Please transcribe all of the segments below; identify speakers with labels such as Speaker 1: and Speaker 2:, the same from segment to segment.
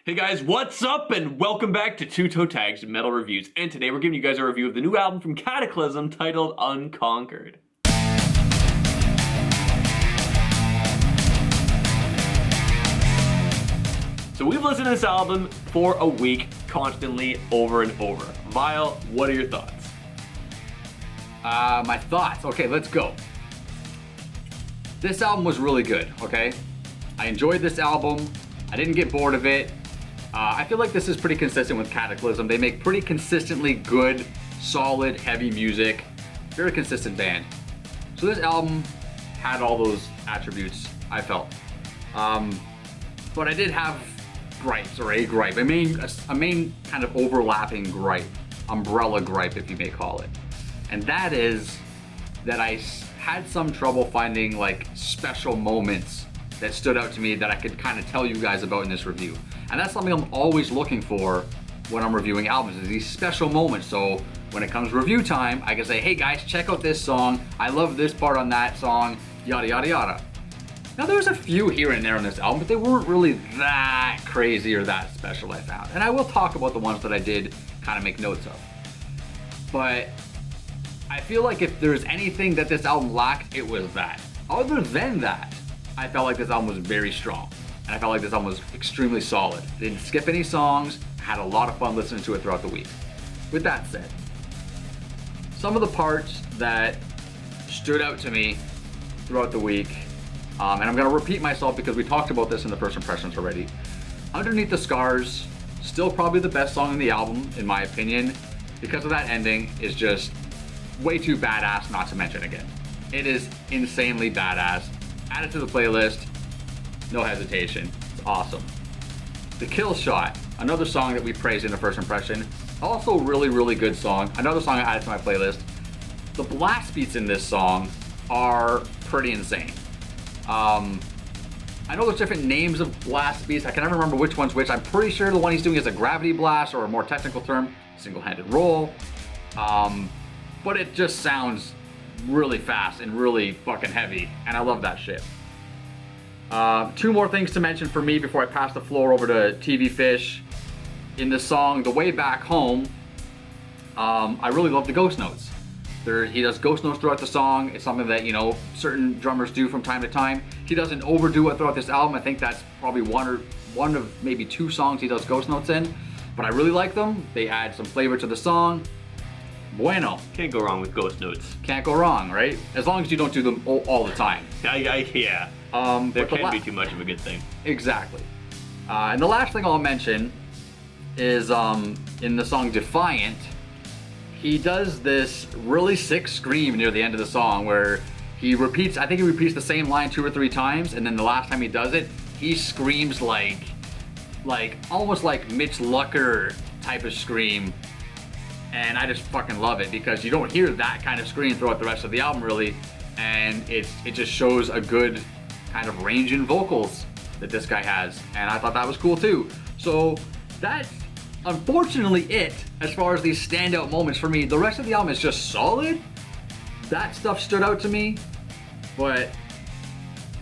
Speaker 1: Hey guys, what's up and welcome back to Toe Tags Metal Reviews. And today we're giving you guys a review of the new album from Kataklysm titled Unconquered. So we've listened to this album for a week, constantly, over and over. Vile, what are your thoughts?
Speaker 2: My thoughts. Okay, let's go. This album was really good, okay? I enjoyed this album. I didn't get bored of it. I feel like this is pretty consistent with Kataklysm. They make pretty consistently good, solid, heavy music. Very consistent band. So this album had all those attributes, I felt. But I did have gripes, or a gripe. A main kind of overlapping gripe. Umbrella gripe, if you may call it. And that is that I had some trouble finding like special moments that stood out to me that I could kind of tell you guys about in this review. And that's something I'm always looking for when I'm reviewing albums, is these special moments. So when it comes review time, I can say, hey guys, check out this song. I love this part on that song, yada, yada, yada. Now there's a few here and there on this album, but they weren't really that crazy or that special, I found. And I will talk about the ones that I did kind of make notes of. But I feel like if there's anything that this album lacked, it was that. Other than that, I felt like this album was very strong. And I felt like this album was extremely solid. Didn't skip any songs, had a lot of fun listening to it throughout the week. With that said, some of the parts that stood out to me throughout the week, and I'm gonna repeat myself because we talked about this in the first impressions already. Underneath the Scars, still probably the best song in the album, in my opinion, because of that ending is just way too badass not to mention again. It is insanely badass. Add it to the playlist, no hesitation. It's awesome. The Kill Shot, another song that we praised in the first impression, also really, really good song. Another song I added to my playlist. The blast beats in this song are pretty insane. I know there's different names of blast beats. I can never remember which one's which. I'm pretty sure the one he's doing is a gravity blast, or a more technical term, single-handed roll. But it just sounds really fast and really fucking heavy, and I love that shit. Two more things to mention for me before I pass the floor over to TV Fish. In the song The Way Back Home, I really love the ghost notes. He does ghost notes throughout the song. It's something that, you know, certain drummers do from time to time. He doesn't overdo it throughout this album. I think that's probably one of maybe two songs he does ghost notes in, but I really like them. They add some flavor to the song. Bueno.
Speaker 1: Can't go wrong with ghost notes.
Speaker 2: Can't go wrong, right? As long as you don't do them all the time.
Speaker 1: Yeah. There can be too much of a good thing.
Speaker 2: Exactly. And the last thing I'll mention is in the song Defiant, he does this really sick scream near the end of the song where he repeats the same line 2 or 3 times, and then the last time he does it, he screams like almost like Mitch Lucker type of scream. And I just fucking love it because you don't hear that kind of scream throughout the rest of the album really, and it just shows a good kind of range in vocals that this guy has, and I thought that was cool too. So that's unfortunately it as far as these standout moments for me. The rest of the album is just solid. That stuff stood out to me, but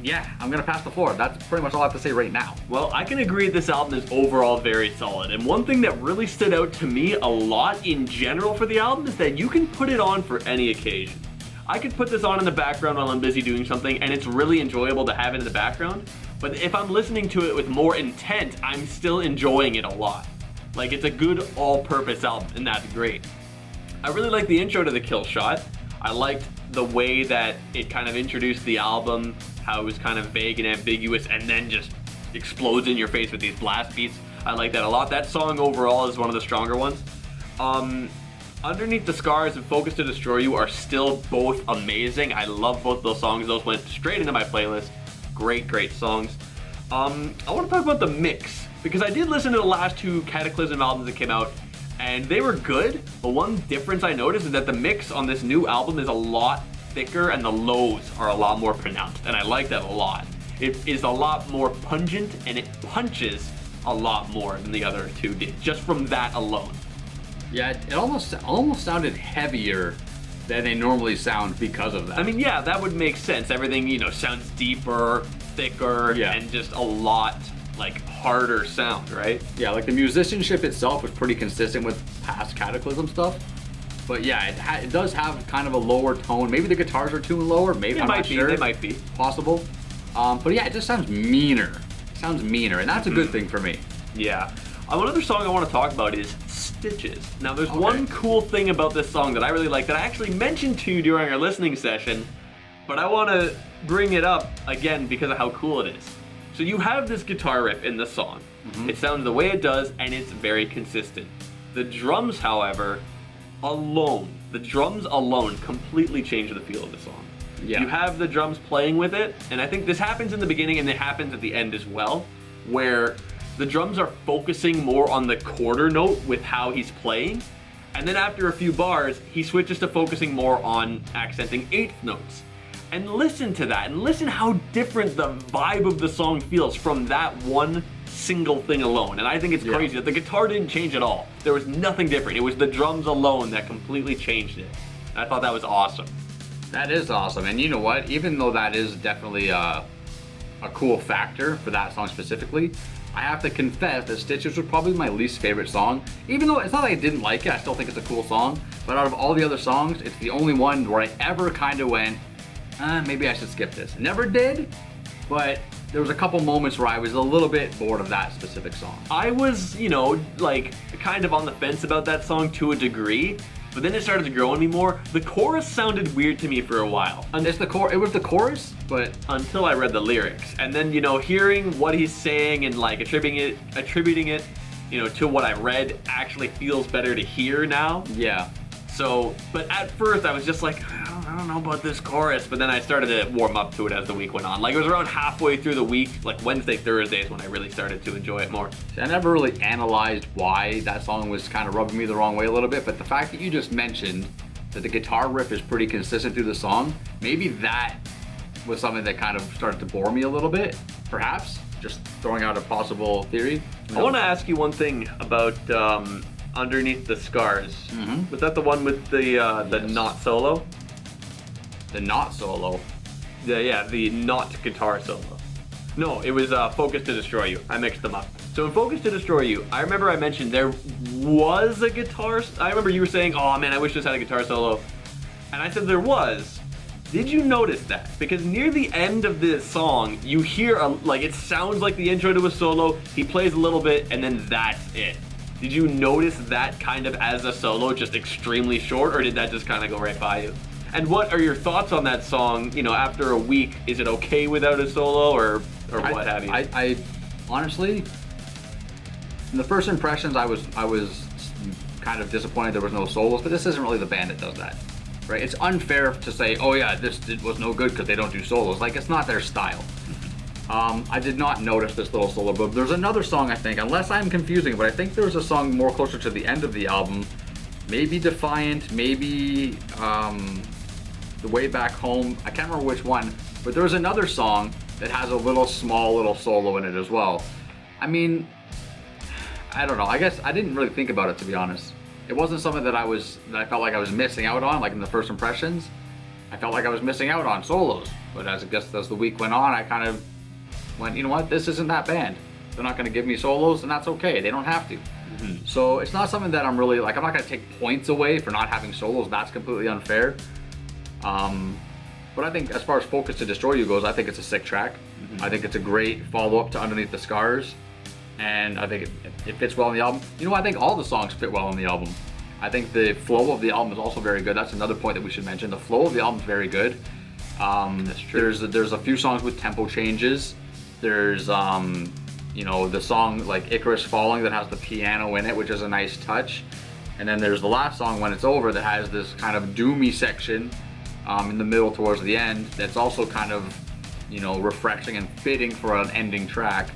Speaker 2: yeah, I'm gonna pass the floor. That's pretty much all I have to say right now.
Speaker 1: Well, I can agree this album is overall very solid, and one thing that really stood out to me a lot in general for the album is that you can put it on for any occasion. I could put this on in the background while I'm busy doing something, and it's really enjoyable to have it in the background, but if I'm listening to it with more intent, I'm still enjoying it a lot. Like, it's a good all-purpose album, and that's great. I really like the intro to The Kill Shot. I liked the way that it kind of introduced the album, how it was kind of vague and ambiguous, and then just explodes in your face with these blast beats. I like that a lot. That song overall is one of the stronger ones. Underneath the Scars and Focus to Destroy You are still both amazing. I love both those songs. Those went straight into my playlist. Great songs. I want to talk about the mix, because I did listen to the last 2 Kataklysm albums that came out, and they were good, but one difference I noticed is that the mix on this new album is a lot thicker and the lows are a lot more pronounced, and I like that a lot. It is a lot more pungent and it punches a lot more than the other 2 did, just from that alone.
Speaker 2: Yeah, it almost sounded heavier than they normally sound because of that.
Speaker 1: I mean, yeah, that would make sense. Everything, you know, sounds deeper, thicker, and just a lot like harder sound, right?
Speaker 2: Yeah, like the musicianship itself was pretty consistent with past Kataklysm stuff. But yeah, it does have kind of a lower tone. Maybe the guitars are tuned lower. Maybe I'm not sure.
Speaker 1: They might be
Speaker 2: possible. But yeah, it just sounds meaner. It sounds meaner, and that's a good thing for me.
Speaker 1: Yeah. One other song I want to talk about is Stitches. Now, there's one cool thing about this song that I really like that I actually mentioned to you during our listening session, but I want to bring it up again because of how cool it is. So you have this guitar riff in the song. It sounds the way it does, and it's very consistent. The drums, however, the drums alone completely change the feel of the song.
Speaker 2: Yeah.
Speaker 1: You have the drums playing with it, and I think this happens in the beginning and it happens at the end as well, where the drums are focusing more on the quarter note with how he's playing, and then after a few bars, he switches to focusing more on accenting eighth notes. And listen to that, and listen how different the vibe of the song feels from that one single thing alone. And I think it's crazy that the guitar didn't change at all. There was nothing different. It was the drums alone that completely changed it. And I thought that was awesome.
Speaker 2: That is awesome. And you know what? Even though that is definitely a cool factor for that song specifically, I have to confess that Stitches was probably my least favorite song. Even though it's not like I didn't like it, I still think it's a cool song. But out of all the other songs, it's the only one where I ever kind of went, maybe I should skip this. Never did, but there was a couple moments where I was a little bit bored of that specific song.
Speaker 1: I was, like kind of on the fence about that song to a degree, but then it started to grow on me more. The chorus sounded weird to me for a while.
Speaker 2: It was the chorus, but
Speaker 1: until I read the lyrics. And then, hearing what he's saying and like attributing it, to what I read actually feels better to hear now.
Speaker 2: Yeah.
Speaker 1: So, but at first I was just like, I don't know about this chorus, but then I started to warm up to it as the week went on. Like it was around halfway through the week, like Wednesday, Thursdays when I really started to enjoy it more.
Speaker 2: I never really analyzed why that song was kind of rubbing me the wrong way a little bit, but the fact that you just mentioned that the guitar riff is pretty consistent through the song, maybe that was something that kind of started to bore me a little bit, perhaps. Just throwing out a possible theory.
Speaker 1: I want to ask you one thing about Underneath the Scars. Was that the one with the not solo?
Speaker 2: The not solo?
Speaker 1: Yeah, the not guitar solo. No, it was Focus to Destroy You. I mixed them up. So in Focus to Destroy You, I remember I mentioned there was a guitar. I remember you were saying, oh man, I wish this had a guitar solo. And I said there was. Did you notice that? Because near the end of the song, you hear, it sounds like the intro to a solo, he plays a little bit, and then that's it. Did you notice that kind of as a solo, just extremely short, or did that just kind of go right by you? And what are your thoughts on that song, after a week? Is it okay without a solo, or what have you?
Speaker 2: I honestly, in the first impressions, I was kind of disappointed there was no solos, but this isn't really the band that does that. Right? It's unfair to say, oh yeah, this was no good because they don't do solos. Like, it's not their style. I did not notice this little solo, but there's another song, I think, unless I'm confusing, but I think there was a song more closer to the end of the album. Maybe Defiant, maybe The Way Back Home. I can't remember which one, but there was another song that has a small little solo in it as well. I mean, I don't know. I guess I didn't really think about it, to be honest. It wasn't something that I felt like I was missing out on, like in the first impressions. I felt like I was missing out on solos, but as the week went on, I kind of went, you know what, this isn't that band. They're not going to give me solos, and that's okay. They don't have to. So it's not something that I'm really, I'm not going to take points away for not having solos. That's completely unfair. But I think as far as Focus to Destroy You goes, I think it's a sick track. I think it's a great follow-up to Underneath the Scars. And I think it fits well in the album. You know, I think all the songs fit well in the album. I think the flow of the album is also very good. That's another point that we should mention. The flow of the album is very good. That's true. There's a few songs with tempo changes. There's the song like Icarus Falling that has the piano in it, which is a nice touch. And then there's the last song, When It's Over, that has this kind of doomy section in the middle towards the end. That's also kind of refreshing and fitting for an ending track.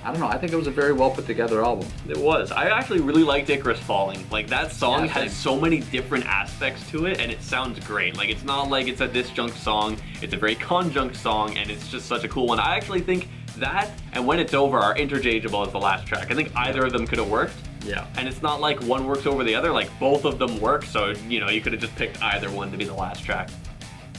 Speaker 2: I don't know, I think it was a very well put together album.
Speaker 1: It was. I actually really liked Icarus Falling. Like, that song has so many different aspects to it, and it sounds great. Like, it's not like it's a disjunct song, it's a very conjunct song, and it's just such a cool one. I actually think that and When It's Over are interchangeable as the last track. I think either of them could have worked.
Speaker 2: Yeah.
Speaker 1: And it's not like one works over the other, like both of them work, so you could have just picked either one to be the last track.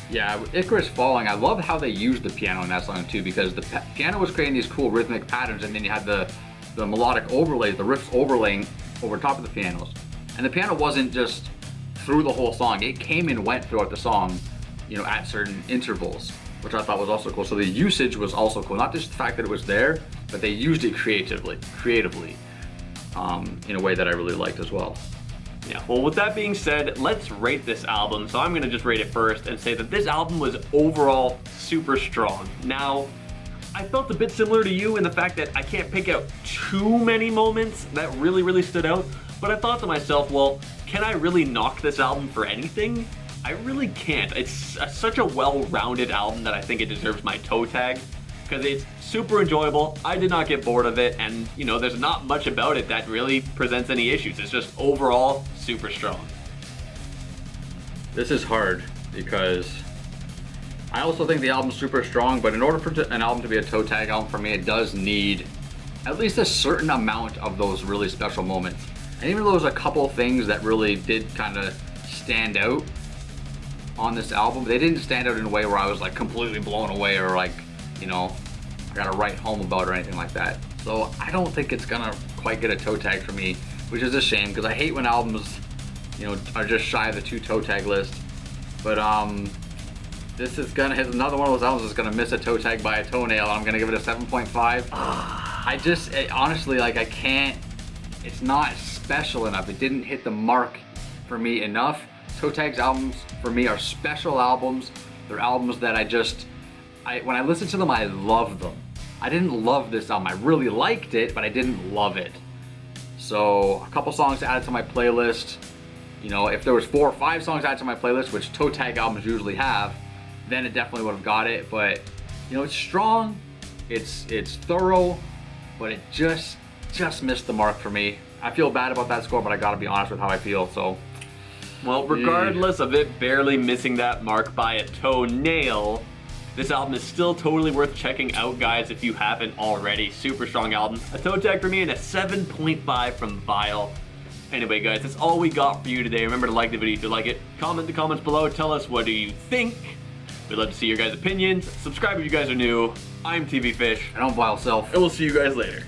Speaker 2: Yeah, with Icarus Falling, I love how they used the piano in that song too, because the piano was creating these cool rhythmic patterns, and then you had the melodic overlays, the riffs overlaying over top of the pianos. And the piano wasn't just through the whole song, it came and went throughout the song, you know, at certain intervals, which I thought was also cool. So the usage was also cool, not just the fact that it was there, but they used it creatively, in a way that I really liked as well.
Speaker 1: Yeah, well, with that being said, let's rate this album. So I'm gonna just rate it first and say that this album was overall super strong. Now, I felt a bit similar to you in the fact that I can't pick out too many moments that really stood out, but I thought to myself, well, can I really knock this album for anything? I really can't. It's such a well-rounded album that I think it deserves my toe tag, because it's super enjoyable. I did not get bored of it, and you know, there's not much about it that really presents any issues. It's just overall super strong.
Speaker 2: This is hard because I also think the album's super strong, but in order for an album to be a toe tag album for me, it does need at least a certain amount of those really special moments. And even though there's a couple things that really did kind of stand out on this album, they didn't stand out in a way where I was like completely blown away or like, you know, I gotta write home about it or anything like that. So I don't think it's gonna quite get a toe tag for me, which is a shame because I hate when albums, you know, are just shy of the 2 toe tag list. But this is gonna hit another one of those albums that's gonna miss a toe tag by a toenail. I'm gonna give it a 7.5. Honestly, like I can't, it's not special enough. It didn't hit the mark for me enough. Toe Tags albums for me are special albums. They're albums that when I listen to them, I love them. I didn't love this album. I really liked it, but I didn't love it. So a couple songs added to my playlist. You know, if there was 4 or 5 songs added to my playlist, which toe tag albums usually have, then it definitely would have got it. But you know, it's strong, it's thorough, but it just missed the mark for me. I feel bad about that score, but I gotta be honest with how I feel. So,
Speaker 1: well, regardless of it barely missing that mark by a toenail, this album is still totally worth checking out, guys, if you haven't already. Super strong album. A toe tag for me and a 7.5 from Vile. Anyway, guys, that's all we got for you today. Remember to like the video if you like it. Comment in the comments below. Tell us what do you think. We'd love to see your guys' opinions. Subscribe if you guys are new. I'm TV Fish.
Speaker 2: And I'm Vile Self.
Speaker 1: And we'll see you guys later.